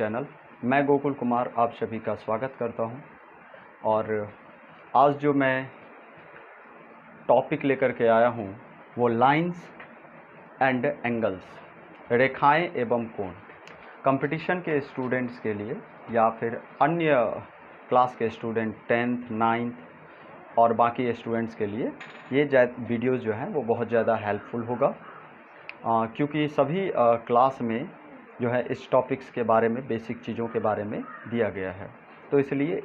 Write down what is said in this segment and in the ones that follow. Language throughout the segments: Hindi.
चैनल। मैं गोकुल कुमार आप सभी का स्वागत करता हूं। और आज जो मैं टॉपिक लेकर के आया हूं वो लाइंस एंड एंगल्स, रेखाएं एवं कोण। कंपटीशन के स्टूडेंट्स के लिए या फिर अन्य क्लास के स्टूडेंट 10th 9th और बाकी स्टूडेंट्स के लिए ये वीडियोस जो हैं वो बहुत ज़्यादा हेल्पफुल होगा, क्योंकि सभी क्लास में जो है इस टॉपिक्स के बारे में, बेसिक चीज़ों के बारे में दिया गया है। तो इसलिए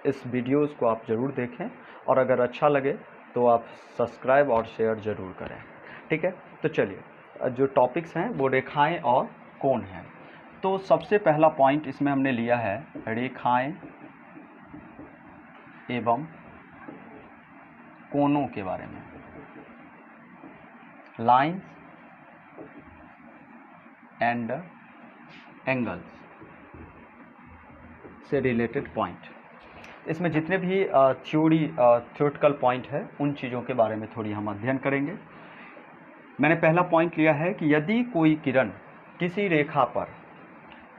इस वीडियोस को आप ज़रूर देखें और अगर अच्छा लगे तो आप सब्सक्राइब और शेयर ज़रूर करें। ठीक है, तो चलिए जो टॉपिक्स हैं वो रेखाएं और कोण हैं। तो सबसे पहला पॉइंट इसमें हमने लिया है रेखाएं एवं कोणों के बारे में, लाइंस एंड एंगल्स से रिलेटेड पॉइंट। इसमें जितने भी थ्योरेटिकल पॉइंट है उन चीज़ों के बारे में थोड़ी हम अध्ययन करेंगे। मैंने पहला पॉइंट लिया है कि यदि कोई किरण किसी रेखा पर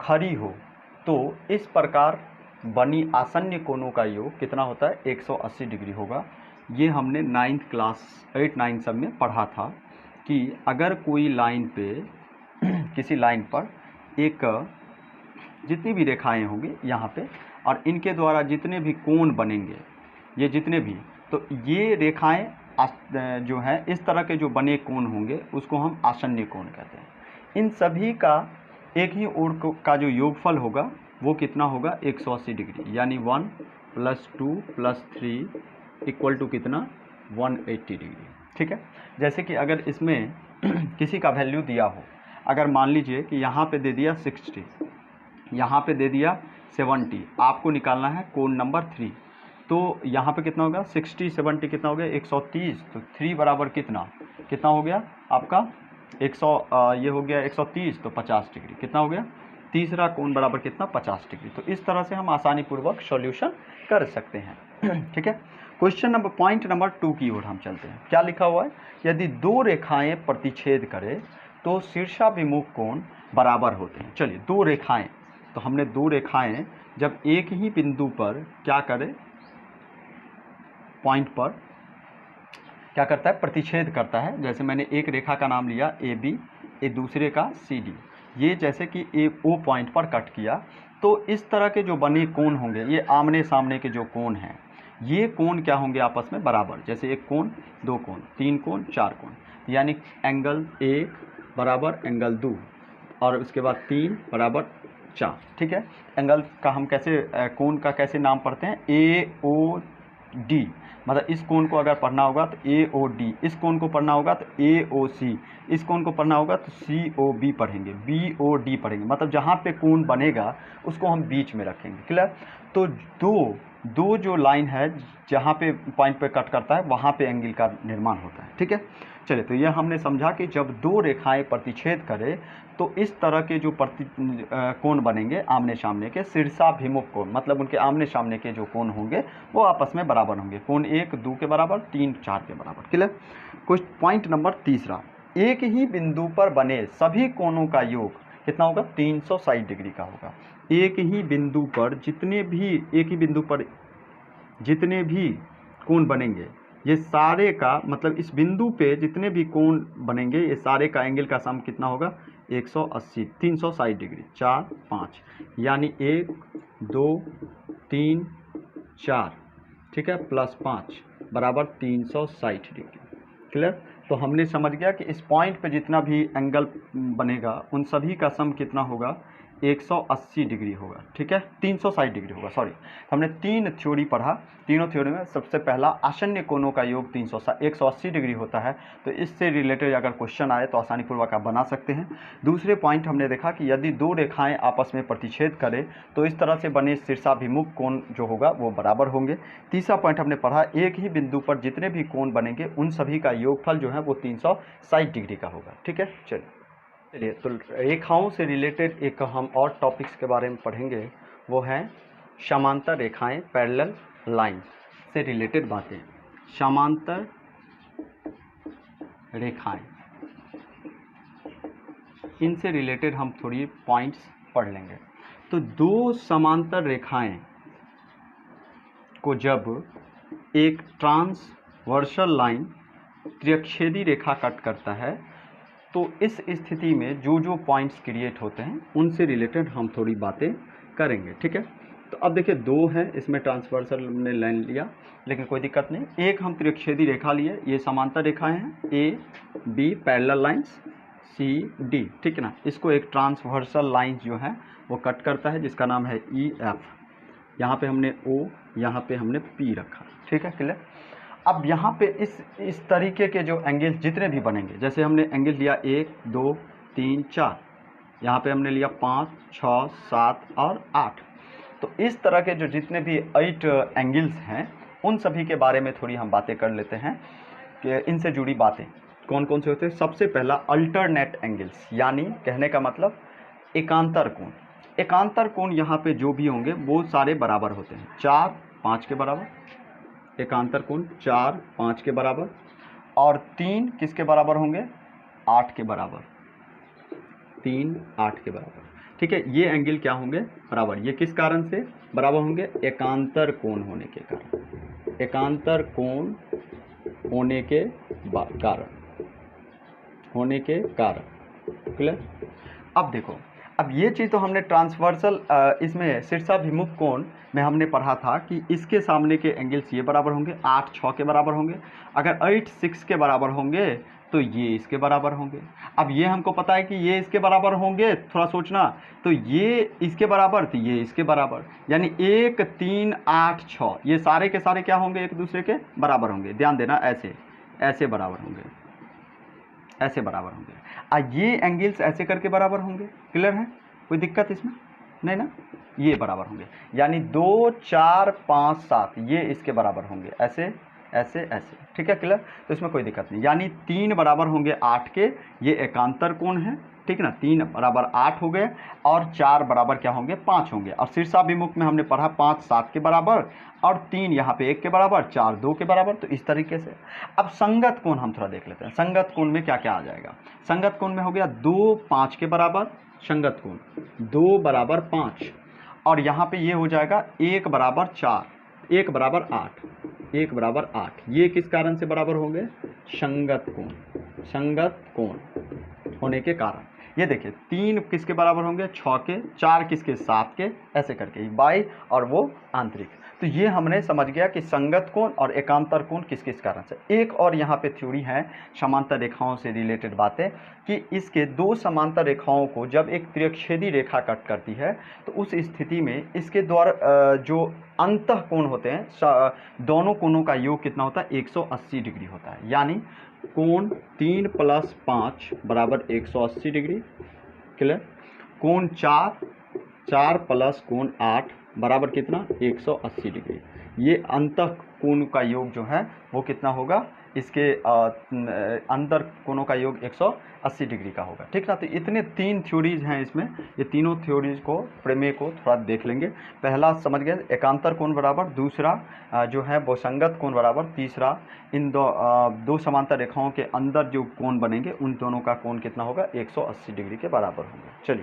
खड़ी हो तो इस प्रकार बनी आसन्न कोणों का योग कितना होता है, 180 डिग्री होगा। ये हमने 9th क्लास 8 9 सब में पढ़ा था कि अगर कोई लाइन पे किसी लाइन पर एक जितनी भी रेखाएं होंगी यहाँ पे और इनके द्वारा जितने भी कोण बनेंगे, ये जितने भी, तो ये रेखाएं जो हैं इस तरह के जो बने कोण होंगे उसको हम आसन्न कोण कहते हैं। इन सभी का एक ही ओर का जो योगफल होगा वो कितना होगा, 180 डिग्री, यानी 1 + 2 + 3 इक्वल टू कितना, 180 डिग्री। ठीक है, जैसे कि अगर इसमें किसी का वैल्यू दिया हो, अगर मान लीजिए कि यहाँ पे दे दिया 60, यहाँ पे दे दिया 70, आपको निकालना है कोण नंबर 3, तो यहाँ पे कितना होगा, 60 70 कितना हो गया, 130। तो 3 बराबर कितना हो गया आपका 100, ये हो गया 130, तो 50 डिग्री कितना हो गया, तीसरा कोण बराबर कितना, 50 डिग्री। तो इस तरह से हम आसानी पूर्वक सॉल्यूशन कर सकते हैं। ठीक है, पॉइंट नंबर 2 की ओर हम चलते हैं। क्या लिखा हुआ है, यदि दो रेखाएं प्रतिच्छेद करें तो शीर्षाभिमुख कोण बराबर होते हैं। चलिए, दो रेखाएं, तो हमने दो रेखाएं जब एक ही बिंदु पर क्या करें, पॉइंट पर क्या करता है, प्रतिच्छेद करता है। जैसे मैंने एक रेखा का नाम लिया AB, एक दूसरे का CD, ये जैसे कि O पॉइंट पर कट किया, तो इस तरह के जो बने कोण होंगे, ये आमने सामने के जो कोण हैं, ये कोण क्या होंगे, आपस में बराबर। जैसे एक कोण, दो कोण, तीन कोण, चार कोण, यानी एंगल 1 बराबर एंगल 2 और उसके बाद 3 बराबर 4। ठीक है, एंगल का हम कैसे, कोण का कैसे नाम पढ़ते हैं, AOD, मतलब इस कोण को अगर पढ़ना होगा तो AOD, इस कोण को पढ़ना होगा तो AOC, इस कोण को पढ़ना होगा तो COB पढ़ेंगे, BOD पढ़ेंगे। मतलब जहाँ पे कोण बनेगा उसको हम बीच में रखेंगे। क्लियर। तो दो जो लाइन है जहाँ पे पॉइंट पे कट करता है वहाँ पे एंगल का निर्माण होता है। ठीक है, चलिए, तो यह हमने समझा कि जब दो रेखाएं प्रतिच्छेद करें तो इस तरह के जो कोण बनेंगे आमने सामने के, शीर्षाभिमुख कोण, मतलब उनके आमने सामने के जो कोण होंगे वो आपस में बराबर होंगे। कोण 1 2 के बराबर, 3 4 के बराबर। क्लियर। कुछ पॉइंट नंबर 3, एक ही बिंदु पर बने सभी कोणों का योग कितना होगा, 360 डिग्री का होगा। एक ही बिंदु पर एक ही बिंदु पर जितने भी कोण बनेंगे, ये सारे का मतलब इस बिंदु पे जितने भी कोण बनेंगे ये सारे का एंगल का सम कितना होगा, 180 360 डिग्री, 4 5, यानी 1 2 3 4, ठीक है, +5 बराबर 360 डिग्री। क्लियर। तो हमने समझ गया कि इस पॉइंट पे जितना भी एंगल बनेगा उन सभी का सम कितना होगा, 180 डिग्री होगा। ठीक है, 360 डिग्री होगा, सॉरी। हमने 3 थ्योरी पढ़ा, तीनों थ्योरी में सबसे पहला आसन्न कोणों का योग 180 डिग्री होता है। तो इससे रिलेटेड अगर क्वेश्चन आए तो आसानी पूर्वक आप बना सकते हैं। दूसरे पॉइंट हमने देखा कि यदि दो रेखाएं आपस में प्रतिच्छेद करें तो इस तरह से बने शीर्षाभिमुख कोण जो होगा वो बराबर होंगे। तीसरा पॉइंट हमने पढ़ा, एक ही बिंदु पर जितने भी कोण बनेंगे उन सभी का योगफल जो है वो 360 डिग्री का होगा। ठीक है, चलिए, तो रेखाओं से रिलेटेड एक हम और टॉपिक्स के बारे में पढ़ेंगे, वो है समांतर रेखाएं, पैरेलल लाइंस से रिलेटेड बातें। समांतर रेखाएं, इनसे रिलेटेड हम थोड़ी पॉइंट्स पढ़ लेंगे। तो दो समांतर रेखाएं को जब एक ट्रांसवर्सल लाइन त्रिअक्षेदी रेखा कट करता है तो इस स्थिति में जो जो पॉइंट्स क्रिएट होते हैं उनसे रिलेटेड हम थोड़ी बातें करेंगे, ठीक है। तो अब देखिए दो है, इसमें ट्रांसवर्सल ने लाइन लिया लेकिन कोई दिक्कत नहीं। एक हम त्रिअक्षेदी रेखा लिए, ये समांतर रेखाएं हैं A B parallel lines C D, ठीक है ना। इसको एक ट्रांसवर्सल लाइन जो है वो कट करता है जिसका नाम है ई एफ। यहाँ पे हमने ओ, यहाँ पे हमने पी रखा, ठीक है, क्लियर। अब यहाँ पे इस तरीके के जो एंगल्स जितने भी बनेंगे, जैसे हमने एंगल लिया 1 2 3 4, यहाँ पे हमने लिया 5 6 7 और 8, तो इस तरह के जो जितने भी 8 एंगल्स हैं उन सभी के बारे में थोड़ी हम बातें कर लेते हैं कि इनसे जुड़ी बातें कौन कौन से होते हैं। सबसे पहला अल्टरनेट एंगल्स, यानी कहने का मतलब एकांतर कोण। एकांतर कोण यहाँ पे जो भी होंगे वो सारे बराबर होते हैं, 4 5 के बराबर, एकांतर कोण 4 5 के बराबर, और 3 किसके बराबर होंगे, 8 के बराबर, 3 8 के बराबर, ठीक है। ये एंगल क्या होंगे, बराबर। ये किस कारण से बराबर होंगे, एकांतर कोण होने के कारण, एकांतर कोण होने के कारण, क्लियर। अब देखो, अब ये चीज़ तो हमने ट्रांसवर्सल इसमें शीर्षाभिमुख कोण में हमने पढ़ा था कि इसके सामने के एंगल्स ये बराबर होंगे, 8 6 के बराबर होंगे। अगर 8 6 के बराबर होंगे तो ये इसके बराबर होंगे। अब ये हमको पता है कि ये इसके बराबर होंगे, थोड़ा सोचना, तो ये इसके बराबर तो ये इसके बराबर, यानी 1 3 8 6 ये सारे के सारे क्या होंगे, एक दूसरे के बराबर होंगे। ध्यान देना, ऐसे ऐसे बराबर होंगे, ऐसे बराबर होंगे। ये एंगल्स ऐसे करके बराबर होंगे, क्लियर है, कोई दिक्कत इसमें नहीं ना। ये बराबर होंगे, यानी 2 4 5 7 ये इसके बराबर होंगे, ऐसे ऐसे ऐसे, ठीक है, क्लियर। तो इसमें कोई दिक्कत नहीं, यानी 3 बराबर होंगे 8 के, ये एकांतर कोण है, ठीक है ना। 3 बराबर 8 हो गए और 4 बराबर क्या होंगे, 5 होंगे। और शीर्षाभिमुख में हमने पढ़ा 5 7 के बराबर और 3 यहाँ पे 1 के बराबर, 4 2 के बराबर, तो इस तरीके से। अब संगत कोण हम थोड़ा देख लेते हैं, संगत कोण में क्या क्या आ जाएगा। संगत कोण में हो गया 2 5 के बराबर, संगत कोण 2 बराबर 5, और यहाँ पे ये हो जाएगा 1 बराबर 4, 1 बराबर 8, 1 बराबर 8, ये किस कारण से बराबर होंगे, संगत कोण, संगत कोण होने के कारण। ये देखिए 3 किसके बराबर होंगे, 6 के, 4 किसके, 7 के, ऐसे करके बाई और वो आंतरिक। तो ये हमने समझ गया कि संगत कोण और एकांतर कोण किस किस कारण से। एक और यहाँ पे थ्योरी है समांतर रेखाओं से रिलेटेड बातें, कि इसके दो समांतर रेखाओं को जब एक त्रिअक्षेदी रेखा कट करती है तो उस स्थिति में इसके द्वारा जो अंतः कोण होते हैं, दोनों कोणों का योग कितना होता है, 180 डिग्री होता है। यानी कोण 3 + 5 बराबर 180 डिग्री, क्लियर। कोण 4 + कोण 8 बराबर कितना, 180 डिग्री। ये अंतः कोण का योग जो है वो कितना होगा, इसके अंतर कोणों का योग 180 डिग्री का होगा, ठीक ना। तो इतने 3 थ्योरीज हैं इसमें, ये तीनों थ्योरीज को, प्रमेय को थोड़ा देख लेंगे। पहला समझ गए एकांतर कोण बराबर, दूसरा जो है वो संगत कोण बराबर, तीसरा इन दो समांतर रेखाओं के अंदर जो कोण बनेंगे उन दोनों का कोण कितना होगा, 180 डिग्री के बराबर होगा।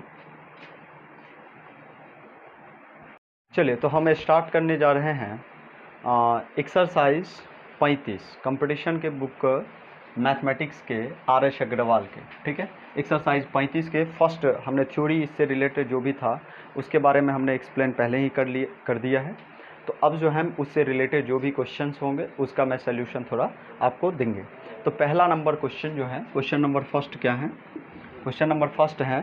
चलिए तो हम स्टार्ट करने जा रहे हैं एक्सरसाइज 35 कंपटीशन के बुक मैथमेटिक्स के RS अग्रवाल के, ठीक है। एक्सरसाइज 35 के फर्स्ट हमने थ्योरी इससे रिलेटेड जो भी था उसके बारे में हमने एक्सप्लेन पहले ही कर दिया है। तो अब जो हम उससे रिलेटेड जो भी क्वेश्चंस होंगे उसका मैं सोल्यूशन थोड़ा आपको देंगे। तो पहला नंबर क्वेश्चन जो है, क्वेश्चन नंबर फर्स्ट क्या है, क्वेश्चन नंबर फर्स्ट है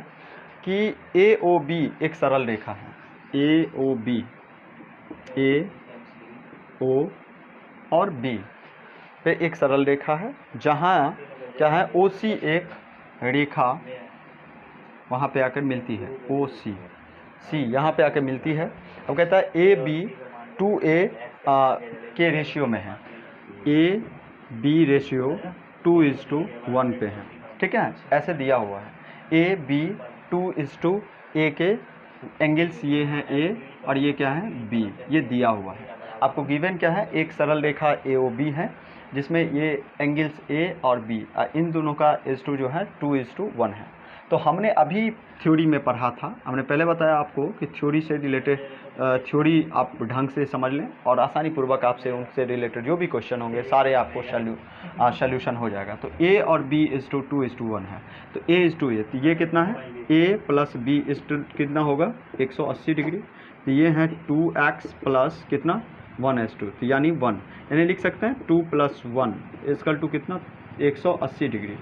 कि AOB एक सरल रेखा है, AOB, AO और B पे एक सरल रेखा है, जहाँ क्या है, OC एक रेखा वहाँ पे आकर मिलती है, OC यहाँ पे आकर मिलती है। अब कहता है AB 2A के रेशियो में है, AB रेशियो 2:1 पे है, ठीक है, ऐसे दिया हुआ है। AB 2:A के एंगल्स ये हैं A और ये क्या है, B, ये दिया हुआ है। आपको गिवन क्या है, एक सरल रेखा AOB है जिसमें ये एंगल्स A और B, इन दोनों का रेशियो जो है 2:1 है। तो हमने अभी थ्योरी में पढ़ा था, हमने पहले बताया आपको कि थ्योरी से रिलेटेड थ्योरी आप ढंग से समझ लें और आसानी पूर्वक आपसे उनसे रिलेटेड जो भी क्वेश्चन होंगे सारे आपको सॉल्यूशन हो जाएगा। तो a और b इज टू 2:1 है, तो a इज टू ए, तो ये कितना है a plus B is to कितना होगा 180 डिग्री, तो ये है 2x प्लस कितना 1:2, तो यानी 1, यानी लिख सकते हैं 2 + 1 इक्वल टू कितना 180 डिग्री।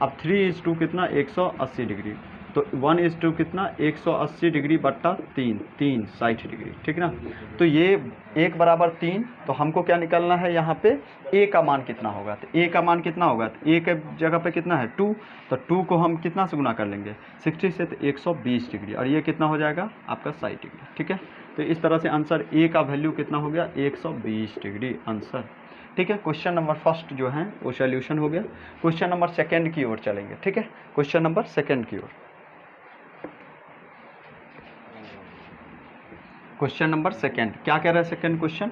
अब 3 इज टू कितना 180 डिग्री, तो 1 इज टू कितना 180 डिग्री बट्टा 3 60 डिग्री, ठीक ना। तो ये 1 बराबर 3, तो हमको क्या निकालना है यहाँ पे a का मान कितना होगा, तो a का मान कितना होगा, तो a के जगह पे कितना है 2, तो 2 को हम कितना से गुना कर लेंगे 60 से, तो 120 डिग्री, और ये कितना हो जाएगा आपका 60 डिग्री, ठीक है। तो इस तरह से आंसर a का वैल्यू कितना हो गया 120 डिग्री आंसर, ठीक है। क्वेश्चन नंबर फर्स्ट जो है वो सॉल्यूशन हो गया। क्वेश्चन नंबर सेकंड की ओर चलेंगे, ठीक है। क्वेश्चन नंबर सेकंड की ओर, क्वेश्चन नंबर सेकंड क्या कह रहा है second question,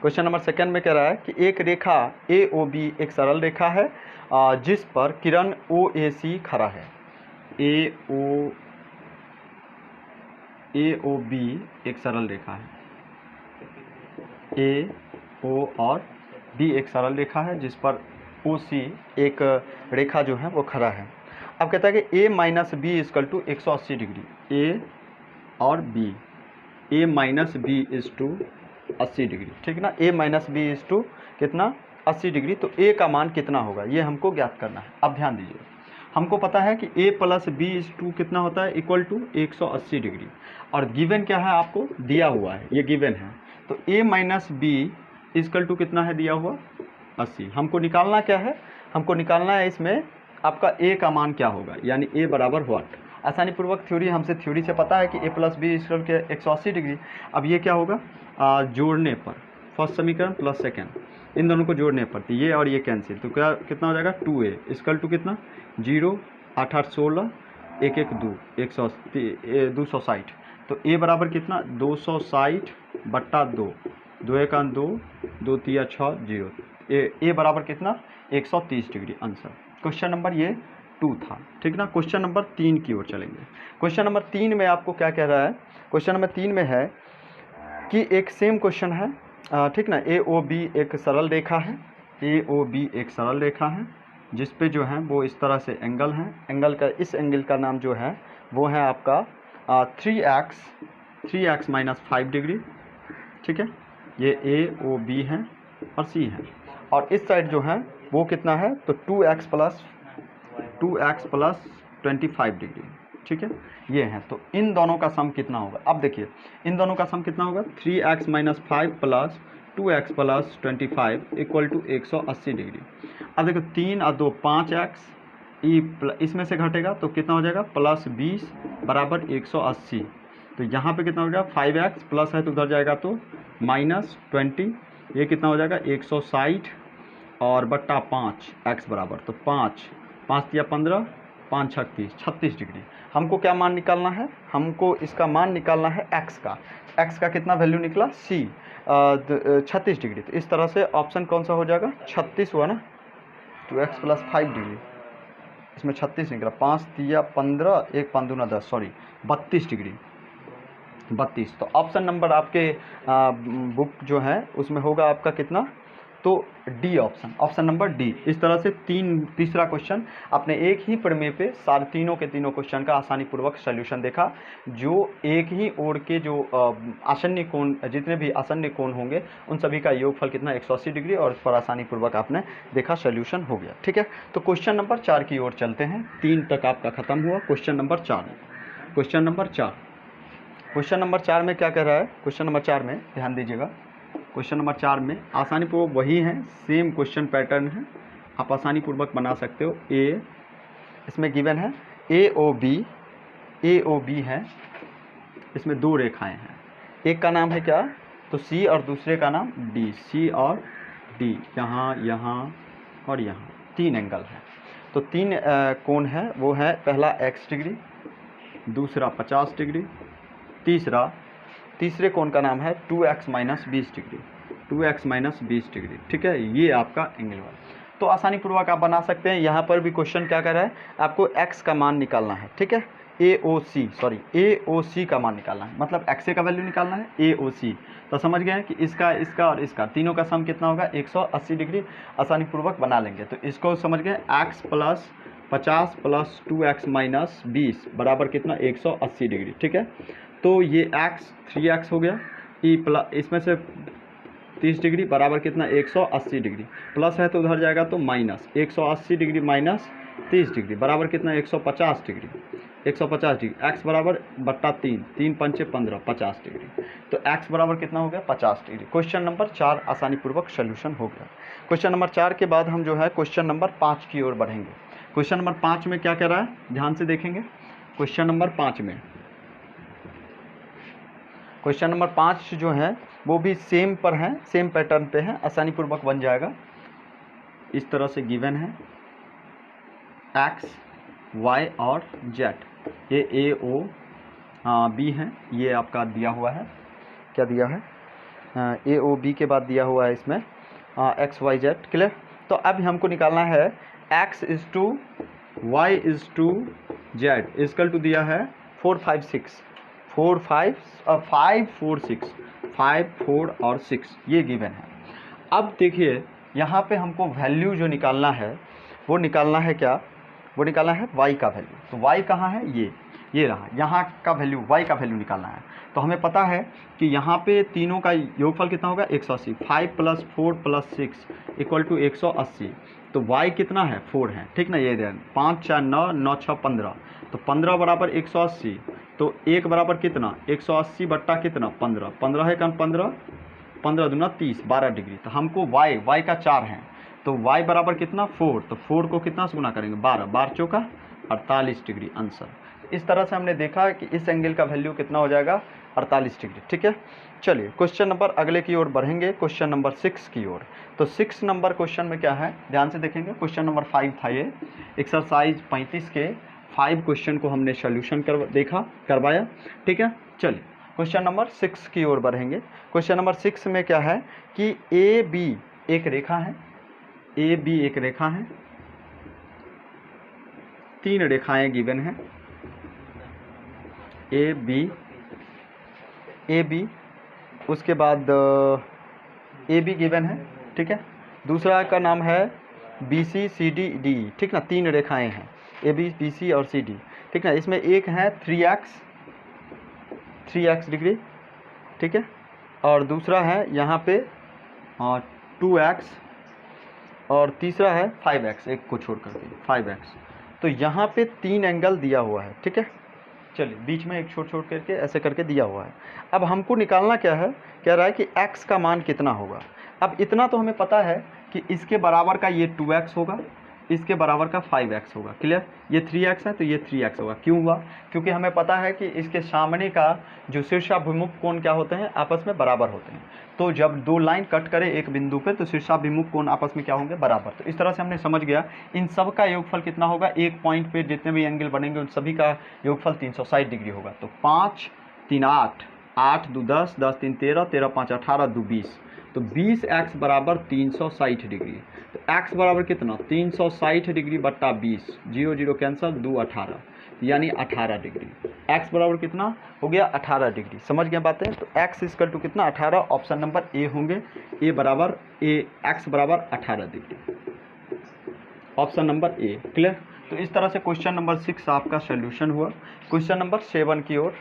question number second में कह रहा है कि एक रेखा AOB एक सरल रेखा है जिस पर किरण OAC खड़ा है। AOB एक सरल रेखा है, AO और B एक सरल रेखा है जिस पर OC एक रेखा जो है वो खड़ा है। अब कहता है कि A minus B equal to 180 degree, A और B, A minus B is to 80 degree, ठीक ना। A minus B is to कितना 80 डिग्री, तो A का मान कितना होगा ये हमको ज्ञात करना है। अब ध्यान दीजिए, हमको पता है कि A plus B is to कितना होता है इक्वल टू 180 डिग्री, और गिवन क्या है आपको दिया हुआ है, ये गिवन है। तो A minus B equal to कितना है दिया हुआ 80, हमको निकालना क्या है, हमको निकालना है इसमें आपका A का मान क्या होगा, यानी A बराबर व्हाट। आसानी पूर्वक थ्योरी हमसे थ्योरी से पता है कि A प्लस बी इक्वल के 180 डिग्री। अब ये क्या होगा जोड़ने पर, फर्स्ट समीकरण प्लस सेकंड, इन दोनों को जोड़ने पर, तो ये और ये कैंसिल, तो क्या कितना हो जाएगा 2A इक्वल टू कितना 0 8 8 16 1 1 2 260, तो A बराबर कितना 260 बट्टा 2, 2 1 2 2 3 6 0, A बराबर कितना 130 डिग्री आंसर। क्वेश्चन नंबर ये 2 था, ठीक ना। क्वेश्चन नंबर 3 की ओर चलेंगे। क्वेश्चन नंबर 3 में आपको क्या कह रहा है, क्वेश्चन नंबर 3 में है कि एक सेम क्वेश्चन है, ठीक ना। AOB एक सरल रेखा है, AOB एक सरल रेखा है जिस पे जो है वो इस तरह से एंगल है, एंगल का इस एंगल का नाम जो है वो है आपका 3x माइनस 5 डिग्री, ठीक है। ये AOB है और C है, और इस साइड जो है वो कितना है तो 2x प्लस 25 डिग्री, ठीक है, ये है। तो इन दोनों का सम कितना होगा, अब देखिए इन दोनों का सम कितना होगा 3x minus 5 plus 2x plus 25 equal to 180 degree. अब देखो 3 और 2 5x, इसमें से घटेगा तो कितना हो जाएगा प्लस 20 बराबर 180, तो यहाँ पे कितना हो जाएगा 5x प्लस है तो उधर जाएगा तो माइनस 20, ये कितना हो जाएगा 160 और बट्टा 5x बराबर, तो 5 या 15 5 36 डिग्री। हमको क्या मान निकालना है, हमको इसका मान निकालना है x का कितना वैल्यू निकला C 36 डिग्री। तो इस तरह से ऑप्शन कौन सा हो जाएगा 36 हुआ ना, तो x प्लस 5 डिग्री, इसमें 36 निकला, 5 या 15 1 5 2 10 सॉरी 32 डिग्री 32। तो ऑप्शन नंबर आपके बुक जो है उसमें होगा आपका कितना, तो डी ऑप्शन नंबर डी। इस तरह से तीसरा क्वेश्चन आपने एक ही प्रमेय पे सारे तीनों के तीनों क्वेश्चन का आसानी पूर्वक सॉल्यूशन देखा। जो एक ही ओर के जो आसन्न कोण, जितने भी आसन्न कोण होंगे उन सभी का योगफल कितना 180 डिग्री, और इस पर आसानी पूर्वक आपने देखा सॉल्यूशन हो गया, ठीक है। तो क्वेश्चन नंबर 4 की ओर चलते हैं, 3 तक आपका खत्म हुआ। क्वेश्चन नंबर 4 में क्या कह रहा है, क्वेश्चन नंबर 4 में ध्यान दीजिएगा, क्वेश्चन नंबर 4 में आसानी पूर्वक वही है, सेम क्वेश्चन पैटर्न है, आप आसानी पूर्वक बना सकते हो। इसमें गिवन है AOB है, इसमें 2 रेखाएं हैं, एक का नाम है क्या तो C और दूसरे का नाम D, C और D, यहाँ और यहाँ 3 एंगल है। तो 3 कोण है, वो है पहला x डिग्री, दूसरा 50 डिग्री, तीसरे कोण का नाम है 2x minus 20 degree, 2x minus 20 degree, ठीक है, ये आपका एंगल है। तो आसानी पूर्वक आप बना सकते हैं। यहाँ पर भी क्वेश्चन क्या कर रहा है, आपको x का मान निकालना है, ठीक है, AOC का मान निकालना है, मतलब XA का वैल्यू निकालना है, AOC। तो समझ गए हैं कि इसका और इसका तीनों का सम कितना होगा, 180 डिग्री आसानी पूर्वक बना लेंगे। तो इसको समझ गए, x plus 50 plus 2x minus 20 बराबर कितना, 180 डिग्री, ठीक है। तो ये x 3x हो गया, इसमें से 30 डिग्री बराबर कितना, 180 डिग्री, प्लस है तो उधर जाएगा तो माइनस 180 डिग्री माइनस 30 डिग्री बराबर कितना, 150 डिग्री, 150 डिग्री, x बराबर बट्टा 3, 3 पंचे 15, 50 डिग्री। तो x बराबर कितना हो गया, 50 डिग्री। क्वेश्चन नंबर 4 आसानी पूर्वक सोल्यूशन हो गया। क्वेश्चन नंबर 4 के बाद हम जो है क्वेश्चन नंबर 5 की ओर बढ़ेंगे। क्वेश्चन नंबर 5 में क्या कह रहा है, ध्यान से देखेंगे। क्वेश्चन नंबर 5 में, क्वेश्चन नंबर 5 जो है वो भी सेम पर है, सेम पैटर्न पे है, आसानी पूर्वक बन जाएगा। इस तरह से गिवन है x, y और z, ये AOB है, ये आपका दिया हुआ है, क्या दिया है, AOB के बाद दिया हुआ है इसमें x, y, z, क्लियर। तो अब हमको निकालना है x is to y is to z equal to दिया है 4, 5, 6, 4, 5, 5, 4, 6, 5, 4 और 6, ये गिवन है। अब देखिए यहाँ पे हमको वैल्यू जो निकालना है वो निकालना है क्या, वो निकालना है y का वैल्यू। तो y कहाँ है, ये रहा, यहाँ का वैल्यू, y का वैल्यू निकालना है। तो हमें पता है कि यहाँ पे तीनों का योगफल कितना होगा, 180, 5 प्लस 4 प्लस 6 इक्वल टू 180। तो y कितना है, 4 है, ठीक ना, ये दें 5, 4, 9, 9, 6, 15, तो 15 बराबर 180, तो 1 बराबर कितना, 180 बट्टा कितना, 15, 15 है कन 15, 15 दूना 30, 12 डिग्री। तो हमको y का 4 है, तो y बराबर कितना, 4, तो 4 को कितना से गुना करेंगे, 12, 12 चौका 48 डिग्री आंसर। इस तरह से हमने देखा कि इस एंगल का वैल्यू कितना हो जाएगा, 48 डिग्री, ठीक है। चलिए क्वेश्चन नंबर अगले की ओर बढ़ेंगे, क्वेश्चन नंबर 6 की ओर। तो 6 नंबर क्वेश्चन में क्या है, ध्यान से देखेंगे। क्वेश्चन नंबर 5 था ये, एक्सरसाइज 35 के 5 क्वेश्चन को हमने सोल्यूशन करवाया, ठीक है। चलिए क्वेश्चन नंबर 6 की ओर बढ़ेंगे। क्वेश्चन नंबर 6 में क्या है कि AB एक रेखा है, AB एक रेखा है, 3 रेखाएं गिवन है, AB, उसके बाद AB गिवन है, ठीक है। दूसरा का नाम है BC, CD, DE, ठीक ना, 3 रेखाएं हैं, AB, BC और CD, ठीक ना। इसमें एक है 3x डिग्री, ठीक है, और दूसरा है यहाँ पे 2x, और तीसरा है 5x, एक को छोड़ करके 5x। तो यहाँ पे 3 एंगल दिया हुआ है, ठीक है। चलिए बीच में एक छोड़ करके ऐसे करके दिया हुआ है। अब हमको निकालना क्या है, कह रहा है कि x का मान कितना होगा। अब इतना तो हमें पता है कि इसके बराबर का ये 2x होगा, इसके बराबर का 5x होगा, क्लियर। ये 3x है तो ये 3x होगा। क्यों हुआ, क्योंकि हमें पता है कि इसके सामने का जो शीर्षाभिमुख कोण क्या होते हैं, आपस में बराबर होते हैं। तो जब 2 लाइन कट करे एक बिंदु पे तो शीर्षाभिमुख कोण आपस में क्या होंगे, बराबर। तो इस तरह से हमने समझ गया इन सब का योगफल कितना होगा, एक पॉइंट पे जितने भी एंगल बनेंगे उन सभी का योगफल 360 डिग्री होगा। तो 5, 3, 8, 8, 2, 10, 10, 3, 13, 13, 5, 18, 2, 20, तो 20x बराबर 360 डिग्री। तो x बराबर कितना, 360 डिग्री बट्टा 20, 0 0 कैंसिल, 2 18, यानी 18 डिग्री। x बराबर कितना हो गया, 18 डिग्री। समझ गए बातें। तो x इक्वल टू कितना, 18, ऑप्शन नंबर ए होंगे, x बराबर 18 degree, option number A, clear. तो इस तरह से क्वेश्चन नंबर 6 आपका सोल्यूशन हुआ। क्वेश्चन नंबर 7 की ओर